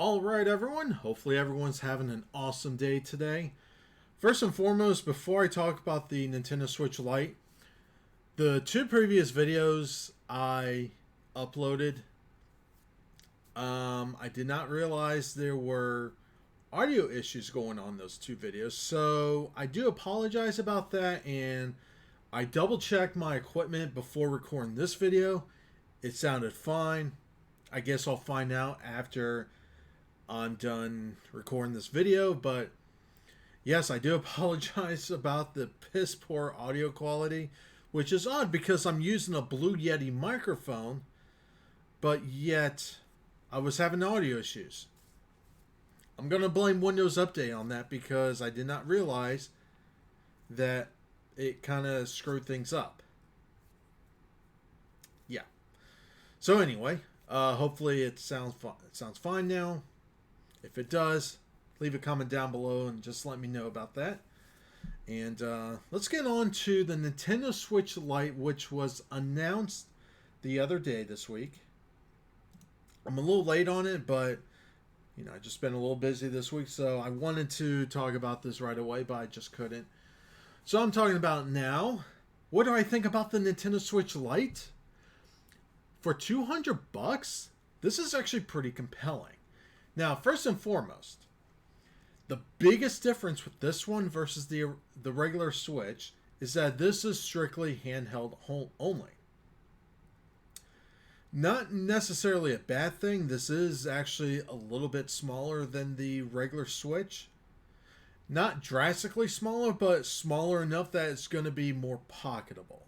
Alright, everyone. Hopefully, everyone's having an awesome day today. First and foremost, before I talk about the Nintendo Switch Lite, the two previous videos I uploaded, I did not realize there were audio issues going on those two videos. So, I do apologize about that, and I double checked my equipment before recording this video. It sounded fine. I guess I'll find out after I'm done recording this video, but yes, I do apologize about the piss poor audio quality, which is odd because I'm using a Blue Yeti microphone, but yet I was having audio issues. I'm going to blame Windows Update on that because I did not realize that it kind of screwed things up. Yeah. So anyway, hopefully it sounds fine now. If it does, leave a comment down below and just let me know about that. And let's get on to the Nintendo Switch Lite, which was announced the other day this week. I'm a little late on it, but I just been a little busy this week, so I wanted to talk about this right away, but I just couldn't. So I'm talking about now. What do I think about the Nintendo Switch Lite? For $200, this is actually pretty compelling. Now, first and foremost, the biggest difference with this one versus the regular Switch is that this is strictly handheld only. Not necessarily a bad thing. This is actually a little bit smaller than the regular Switch. Not drastically smaller, but smaller enough that it's going to be more pocketable.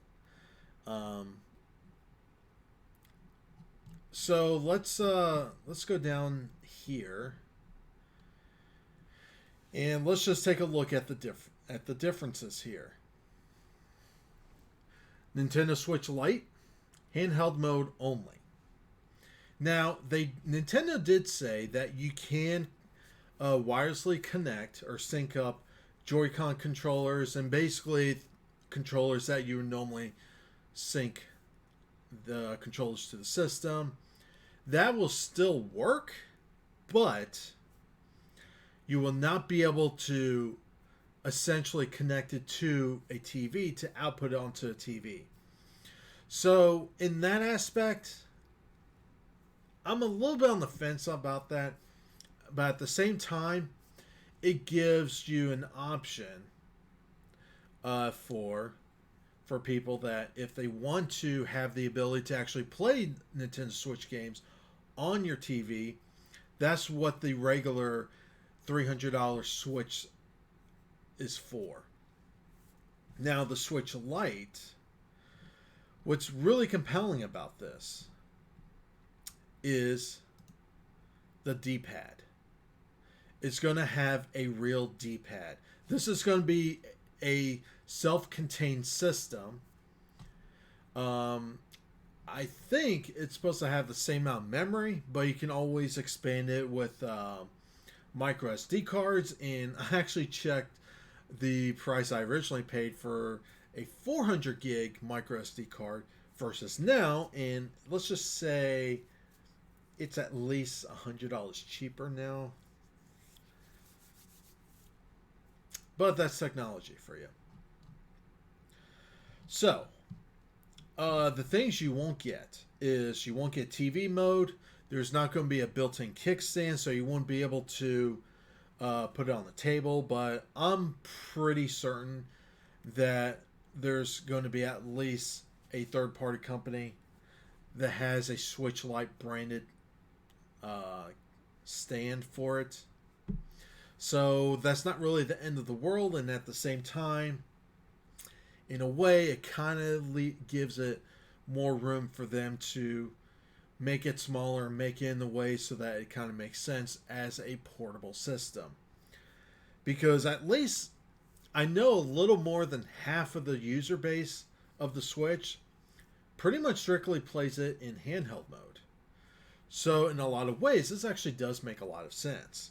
So let's go down here, and let's just take a look at the differences here. Nintendo Switch Lite, handheld mode only. Now, Nintendo did say that you can wirelessly connect or sync up Joy-Con controllers and basically controllers that you would normally sync the controllers to the system. That will still work, but you will not be able to essentially connect it to a TV to output it onto a TV. So in that aspect, I'm a little bit on the fence about that, but at the same time, it gives you an option for people that if they want to have the ability to actually play Nintendo Switch games on your TV, that's what the regular $300 Switch is for. Now, the Switch Lite, what's really compelling about this is the D-pad. It's going to have a real D-pad. This is going to be a self-contained system. I think it's supposed to have the same amount of memory, but you can always expand it with micro SD cards. And I actually checked the price I originally paid for a 400 gig micro SD card versus now, and let's just say it's at least $100 cheaper now. But that's technology for you. So, the things you won't get is you won't get TV mode. There's not going to be a built-in kickstand, so you won't be able to put it on the table. But I'm pretty certain that there's going to be at least a third-party company that has a Switch Lite branded stand for it. So that's not really the end of the world, and at the same time, in a way, it kind of gives it more room for them to make it smaller, make it in the way so that it kind of makes sense as a portable system. Because at least I know a little more than half of the user base of the Switch pretty much strictly plays it in handheld mode. So in a lot of ways, this actually does make a lot of sense.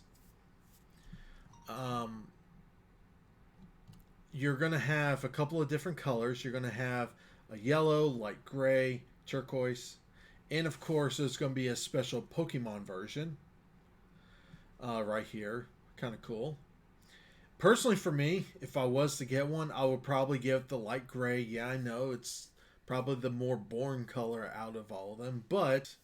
You're going to have a couple of different colors. You're going to have a yellow, light gray, turquoise, and of course there's going to be a special Pokemon version. right here. Kind of cool. Personally, for me, if I was to get one, I would probably give the light gray. Yeah, I know it's probably the more boring color out of all of them, but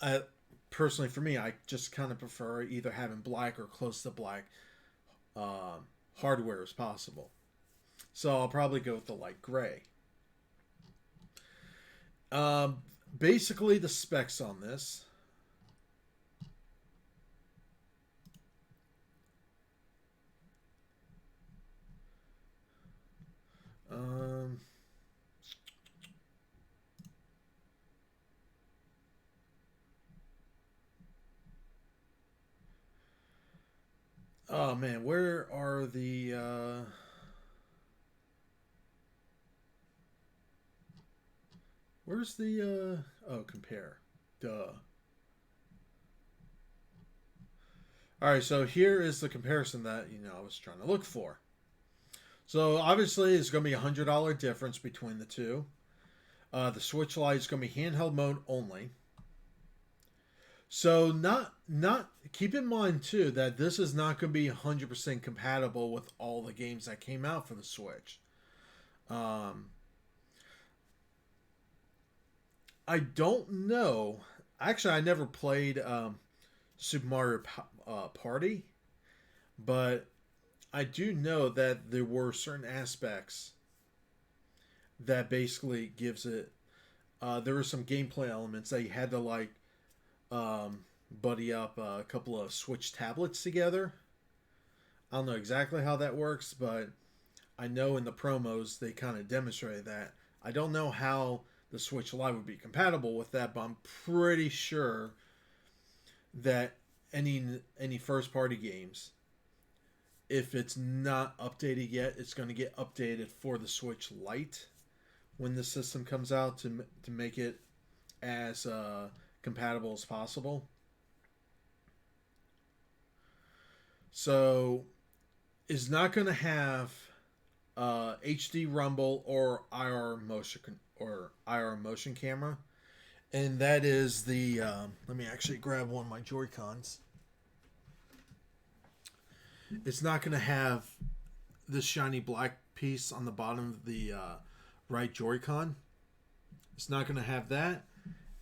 I, personally, for me, I just kind of prefer either having black or close to black hardware as possible. So I'll probably go with the light gray. Um, Basically, the specs on this. Um, oh man, where are the? Where's the? Oh, compare. Duh. All right, so here is the comparison that I was trying to look for. So obviously, it's going to be $100 difference between the two. The Switch Lite is going to be handheld mode only. So not keep in mind too that this is not going to be 100% compatible with all the games that came out for the Switch. Um, I don't know. Actually, I never played Super Mario Party, but I do know that there were certain aspects that basically gives it. There were some gameplay elements that you had to like um, buddy up a couple of Switch tablets together. I don't know exactly how that works, but I know in the promos they kind of demonstrated that. I don't know how the Switch Lite would be compatible with that, but I'm pretty sure that any first party games, if it's not updated yet, it's going to get updated for the Switch Lite when the system comes out to make it as compatible as possible. So is not going to have HD Rumble or IR motion camera, and that is the. Let me actually grab one of my Joy Cons. It's not going to have this shiny black piece on the bottom of the right Joy-Con. It's not going to have that,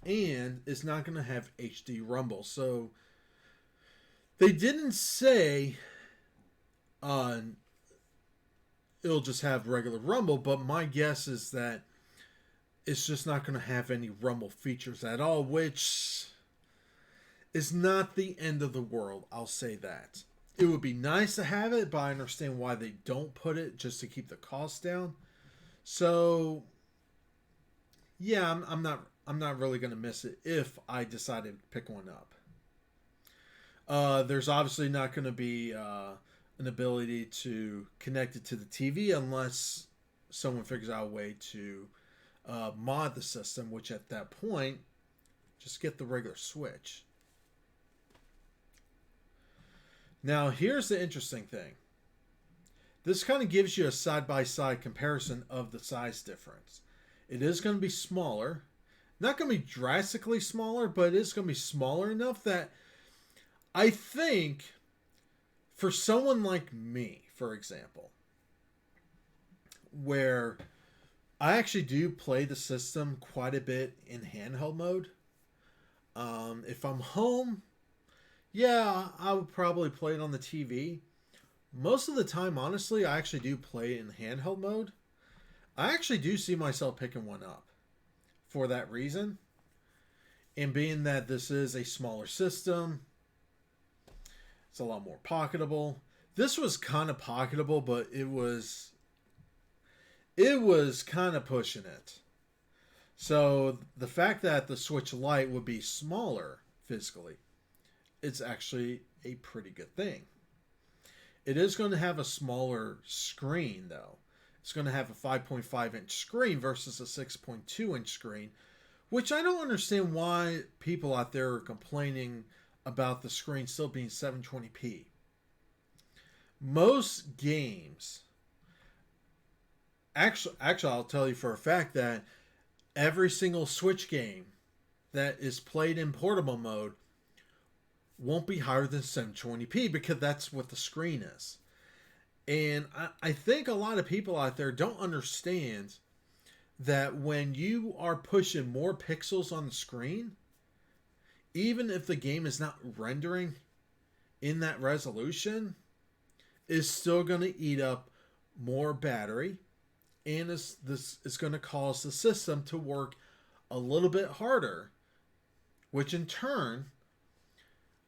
and it's not going to have HD Rumble. So they didn't say it'll just have regular Rumble, but my guess is that it's just not going to have any Rumble features at all, which is not the end of the world. I'll say that. It would be nice to have it, but I understand why they don't put it, just to keep the cost down. So, yeah, I'm not really going to miss it if I decided to pick one up. There's obviously not going to be an ability to connect it to the TV unless someone figures out a way to mod the system, which at that point, just get the regular Switch. Now, here's the interesting thing. This kind of gives you a side-by-side comparison of the size difference. It is going to be smaller. Not going to be drastically smaller, but it is going to be smaller enough that I think for someone like me, for example, where I actually do play the system quite a bit in handheld mode. If I'm home, yeah, I would probably play it on the TV. Most of the time, honestly, I actually do play it in handheld mode. I actually do see myself picking one up for that reason. And being that this is a smaller system, it's a lot more pocketable. This was kind of pocketable, but it was kind of pushing it. So the fact that the Switch Lite would be smaller physically, it's actually a pretty good thing. It is going to have a smaller screen though. It's going to have a 5.5 inch screen versus a 6.2 inch screen, which I don't understand why people out there are complaining about the screen still being 720p. Most games, actually, I'll tell you for a fact that every single Switch game that is played in portable mode won't be higher than 720p because that's what the screen is. And I think a lot of people out there don't understand that when you are pushing more pixels on the screen, even if the game is not rendering in that resolution, is still going to eat up more battery, and this is going to cause the system to work a little bit harder, which in turn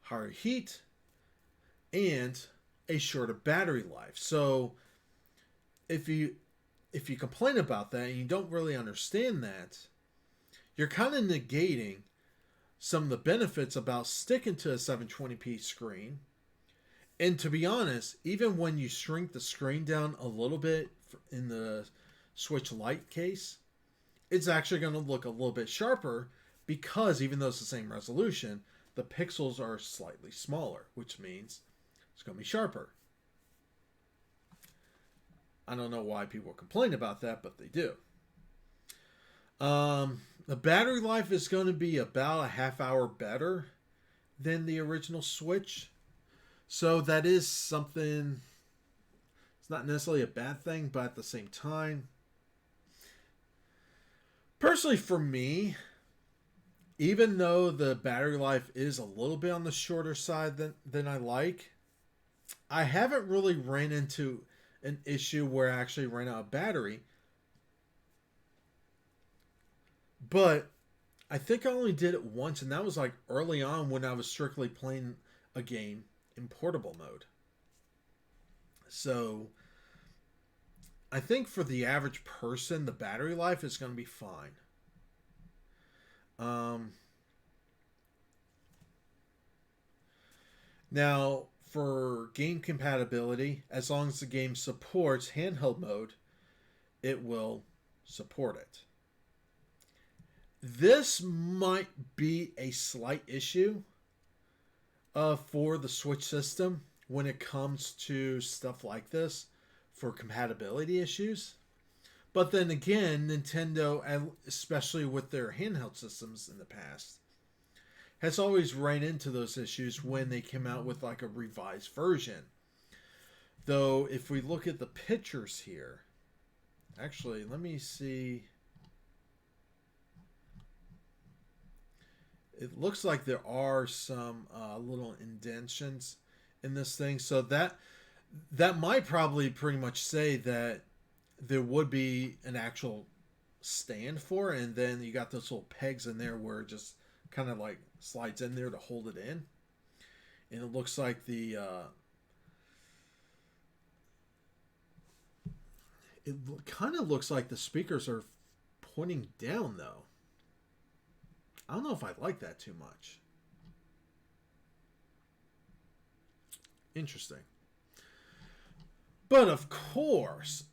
higher heat and a shorter battery life. So if you complain about that and you don't really understand that, you're kind of negating some of the benefits about sticking to a 720p screen. And to be honest, even when you shrink the screen down a little bit in the Switch Lite case, it's actually going to look a little bit sharper because even though it's the same resolution, the pixels are slightly smaller, which means it's going to be sharper. I don't know why people complain about that, but they do. The battery life is going to be about a half hour better than the original Switch. So that is something, it's not necessarily a bad thing, but at the same time, personally for me, even though the battery life is a little bit on the shorter side than I like, I haven't really ran into an issue where I actually ran out of battery. But I think I only did it once, and that was like early on when I was strictly playing a game in portable mode. So I think for the average person, the battery life is going to be fine. Now, for game compatibility, as long as the game supports handheld mode, it will support it. This might be a slight issue for the Switch system when it comes to stuff like this for compatibility issues. But then again, Nintendo, especially with their handheld systems in the past, has always ran into those issues when they came out with like a revised version. Though, if we look at the pictures here, actually, let me see. It looks like there are some little indentions in this thing, so that might probably pretty much say that there would be an actual stand for it, and then you got those little pegs in there where it just kind of like slides in there to hold it in. And it looks like it kind of looks like the speakers are pointing down though. I don't know if I like that too much. Interesting. But of course,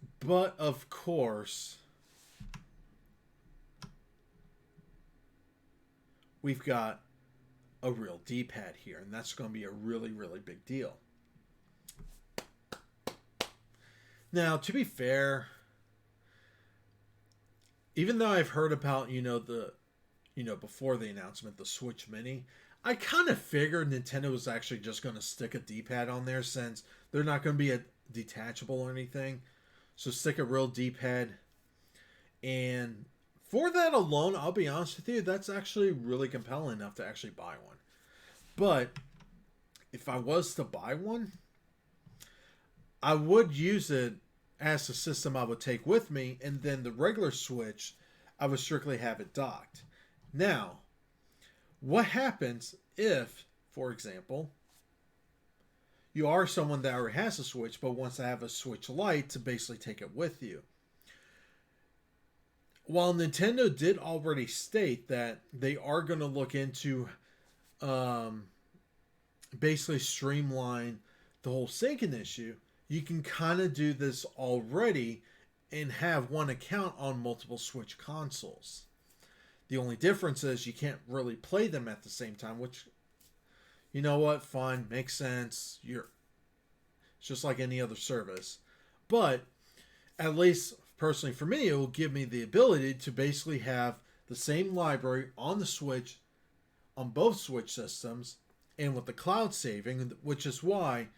we've got a real D-pad here, and that's going to be a really, really big deal. Now, to be fair, even though I've heard about, before the announcement, the Switch Mini, I kind of figured Nintendo was actually just going to stick a D-pad on there since they're not going to be a detachable or anything. So stick a real D-pad. And for that alone, I'll be honest with you, that's actually really compelling enough to actually buy one. But if I was to buy one, I would use it as a system I would take with me, and then the regular Switch, I would strictly have it docked. Now, what happens if, for example, you are someone that already has a Switch but wants to have a Switch Lite to basically take it with you? While Nintendo did already state that they are going to look into basically streamline the whole syncing issue, you can kind of do this already and have one account on multiple Switch consoles. The only difference is you can't really play them at the same time, which, you know what, fine, makes sense. It's just like any other service. But at least personally for me, it will give me the ability to basically have the same library on the Switch, on both Switch systems, and with the cloud saving, which is why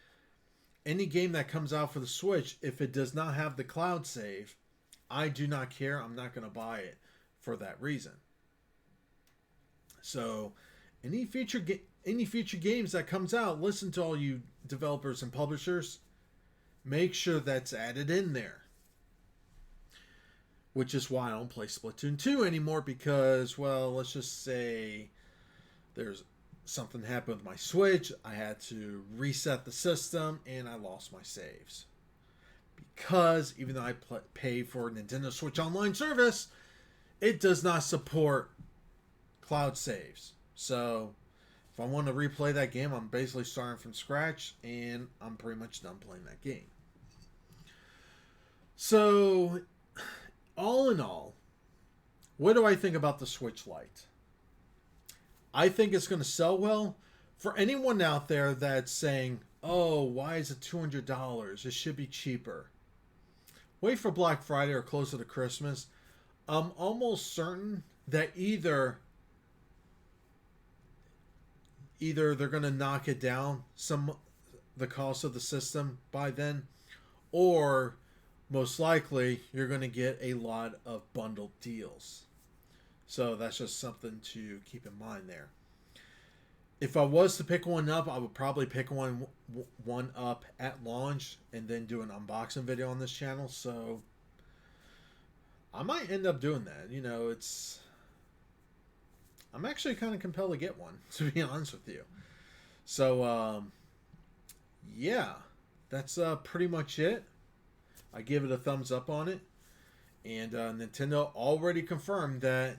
any game that comes out for the Switch, if it does not have the cloud save, I do not care. I'm not going to buy it for that reason. So, any future games that comes out, listen to all you developers and publishers, make sure that's added in there. Which is why I don't play Splatoon 2 anymore, because, well, let's just say there's something happened with my Switch. I had to reset the system and I lost my saves. Because even though I pay for Nintendo Switch Online service, it does not support cloud saves. So if I want to replay that game, I'm basically starting from scratch and I'm pretty much done playing that game. So all in all, what do I think about the Switch Lite? I think it's going to sell well. For anyone out there that's saying, oh, why is it $200? It should be cheaper. Wait for Black Friday or closer to Christmas. I'm almost certain that either they're going to knock it down the cost of the system by then, or most likely you're going to get a lot of bundled deals. So that's just something to keep in mind there. If I was to pick one up, I would probably pick one up at launch and then do an unboxing video on this channel. So I might end up doing that. You know, I'm actually kind of compelled to get one, to be honest with you. So, yeah, that's pretty much it. I give it a thumbs up on it. And Nintendo already confirmed that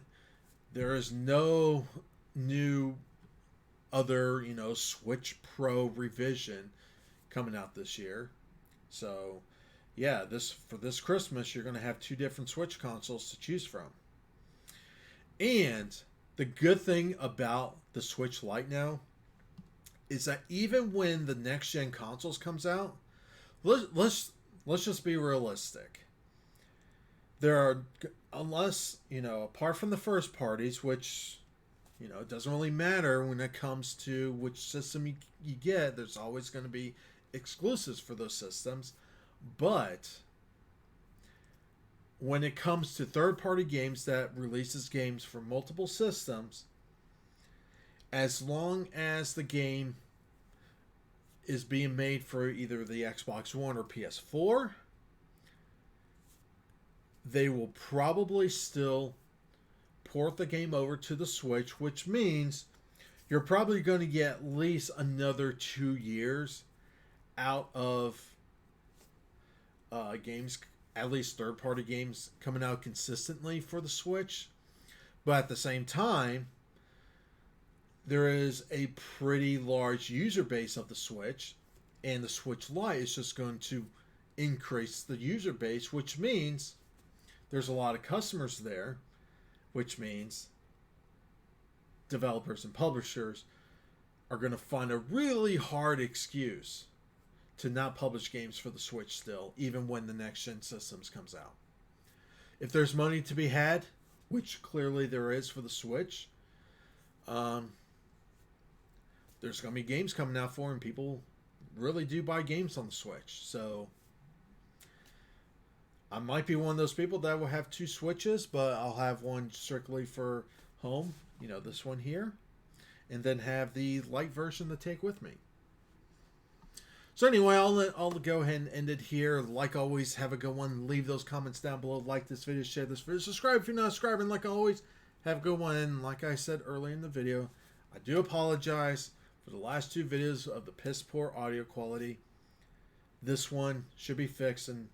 there is no new other, Switch Pro revision coming out this year. So, yeah, for this Christmas, you're going to have 2 different Switch consoles to choose from. And the good thing about the Switch Lite now is that even when the next gen consoles comes out, let's just be realistic. There are, unless, apart from the first parties, which, it doesn't really matter when it comes to which system you get. There's always going to be exclusives for those systems. But when it comes to third-party games that releases games for multiple systems, as long as the game is being made for either the Xbox One or PS4, they will probably still port the game over to the Switch, which means you're probably going to get at least another 2 years out of games, at least third-party games coming out consistently for the Switch. But at the same time, there is a pretty large user base of the Switch, and the Switch Lite is just going to increase the user base, which means there's a lot of customers there, which means developers and publishers are going to find a really hard excuse to not publish games for the Switch still, even when the next gen systems comes out. If there's money to be had, which clearly there is for the Switch, there's going to be games coming out for, and people really do buy games on the Switch. So I might be one of those people that will have 2 Switches, but I'll have one strictly for home, this one here, and then have the Lite version to take with me. So anyway, I'll go ahead and end it here. Like always, have a good one. Leave those comments down below. Like this video, share this video, subscribe if you're not subscribed, and like always, have a good one. And like I said earlier in the video, I do apologize for the last 2 videos of the piss poor audio quality. This one should be fixed and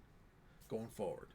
going forward.